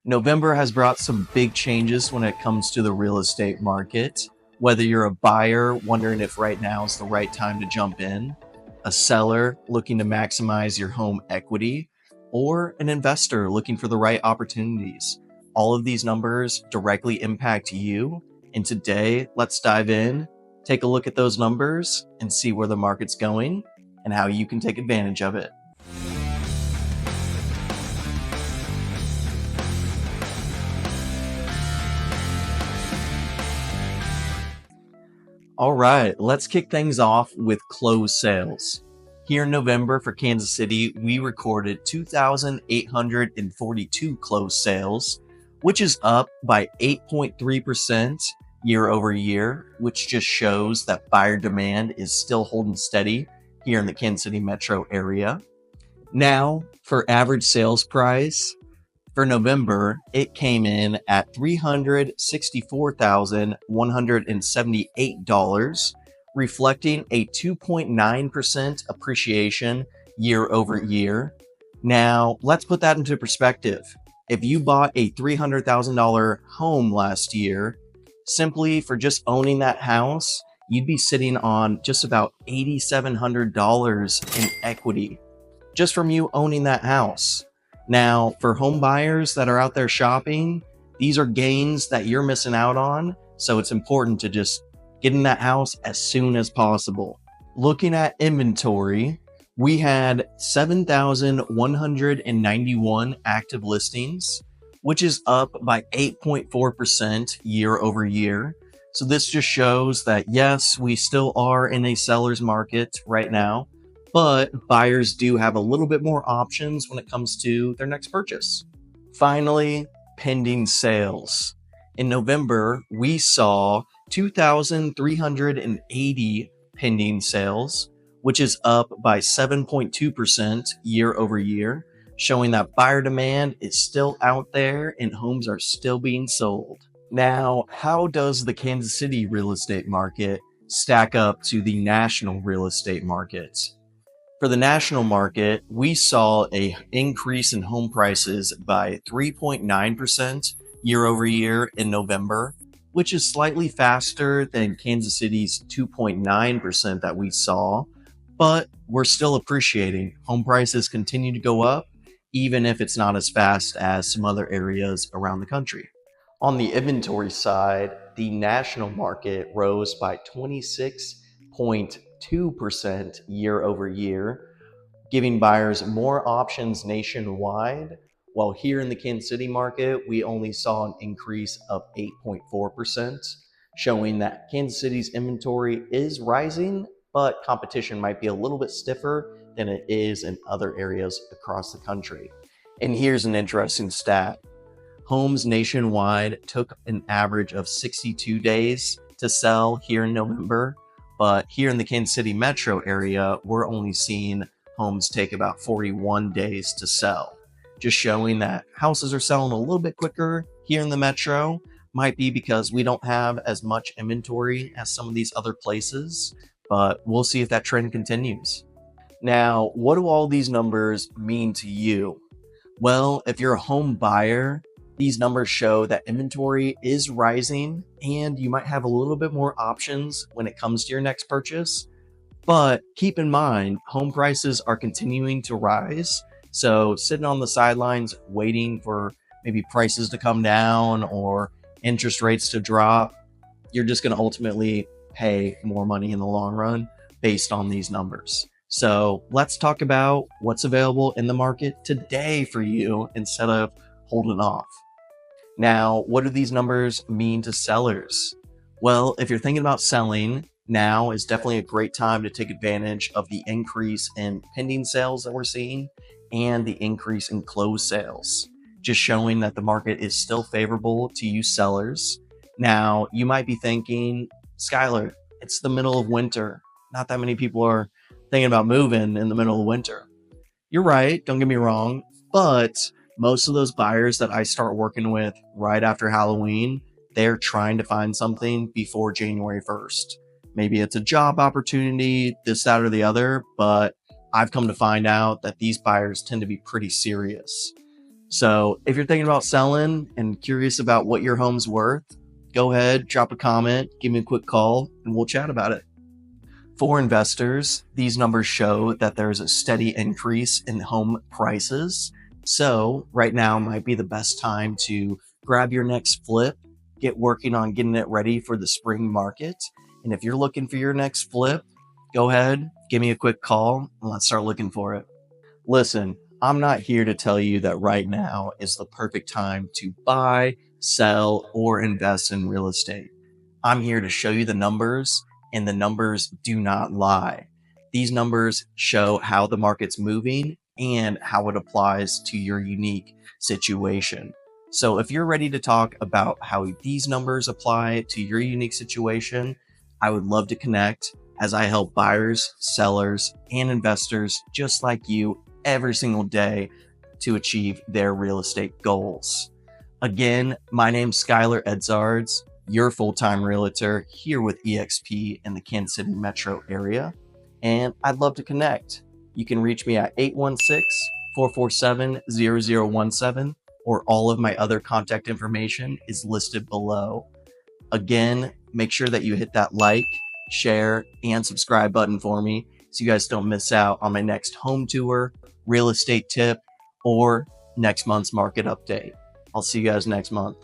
November has brought some big changes when it comes to the real estate market. Whether you're a buyer wondering if right now is the right time to jump in, a seller looking to maximize your home equity, or an investor looking for the right opportunities. All of these numbers directly impact you. And today, let's dive in, take a look at those numbers, and see where the market's going and how you can take advantage of it. All right, let's kick things off with closed sales. Here in November for Kansas City, we recorded 2,842 closed sales, which is up by 8.3% year over year, which just shows that buyer demand is still holding steady here in the Kansas City metro area. Now, for average sales price, for November, it came in at $364,178, reflecting a 2.9% appreciation year over year. Now, let's put that into perspective. If you bought a $300,000 home last year, simply for just owning that house, you'd be sitting on just about $8,700 in equity just from you owning that house. Now, for home buyers that are out there shopping, these are gains that you're missing out on. So it's important to just get in that house as soon as possible. Looking at inventory, we had 7,191 active listings, which is up by 8.4% year over year. So this just shows that yes, we still are in a seller's market right now, but buyers do have a little bit more options when it comes to their next purchase. Finally, pending sales. In November, we saw 2,380 pending sales, which is up by 7.2% year over year, showing that buyer demand is still out there and homes are still being sold. Now, how does the Kansas City real estate market stack up to the national real estate market? For the national market, we saw an increase in home prices by 3.9% year over year in November, which is slightly faster than Kansas City's 2.9% that we saw, but we're still appreciating. Home prices continue to go up, even if it's not as fast as some other areas around the country. On the inventory side, the national market rose by 26.2% year over year, giving buyers more options nationwide. While here in the Kansas City market, we only saw an increase of 8.4%, showing that Kansas City's inventory is rising, but competition might be a little bit stiffer than it is in other areas across the country. And here's an interesting stat. Homes nationwide took an average of 62 days to sell here in November, but here in the Kansas City metro area, we're only seeing homes take about 41 days to sell. Just showing that houses are selling a little bit quicker here in the metro. Might be because we don't have as much inventory as some of these other places, but we'll see if that trend continues. Now, what do all these numbers mean to you? Well, if you're a home buyer, these numbers show that inventory is rising and you might have a little bit more options when it comes to your next purchase. But keep in mind, home prices are continuing to rise. So sitting on the sidelines waiting for maybe prices to come down or interest rates to drop, you're just going to ultimately pay more money in the long run based on these numbers. So let's talk about what's available in the market today for you instead of holding off. Now, what do these numbers mean to sellers? Well, if you're thinking about selling, now is definitely a great time to take advantage of the increase in pending sales that we're seeing and the increase in closed sales, just showing that the market is still favorable to you sellers. Now, you might be thinking, Skyler, it's the middle of winter. Not that many people are thinking about moving in the middle of winter. You're right, don't get me wrong, but most of those buyers that I start working with right after Halloween, they're trying to find something before January 1st. Maybe it's a job opportunity, this, that, or the other, but I've come to find out that these buyers tend to be pretty serious. So if you're thinking about selling and curious about what your home's worth, go ahead, drop a comment, give me a quick call, and we'll chat about it. For investors, these numbers show that there's a steady increase in home prices. So right now might be the best time to grab your next flip, get working on getting it ready for the spring market. And if you're looking for your next flip, go ahead, give me a quick call, and let's start looking for it. Listen, I'm not here to tell you that right now is the perfect time to buy, sell, or invest in real estate. I'm here to show you the numbers, and the numbers do not lie. These numbers show how the market's moving and how it applies to your unique situation. So if you're ready to talk about how these numbers apply to your unique situation, I would love to connect, as I help buyers, sellers, and investors just like you every single day to achieve their real estate goals. Again, my name's Skyler Edzards, your full-time realtor here with eXp in the Kansas City metro area, and I'd love to connect. You can reach me at 816-447-0017, or all of my other contact information is listed below. Again, make sure that you hit that like, share, and subscribe button for me so you guys don't miss out on my next home tour, real estate tip, or next month's market update. I'll see you guys next month.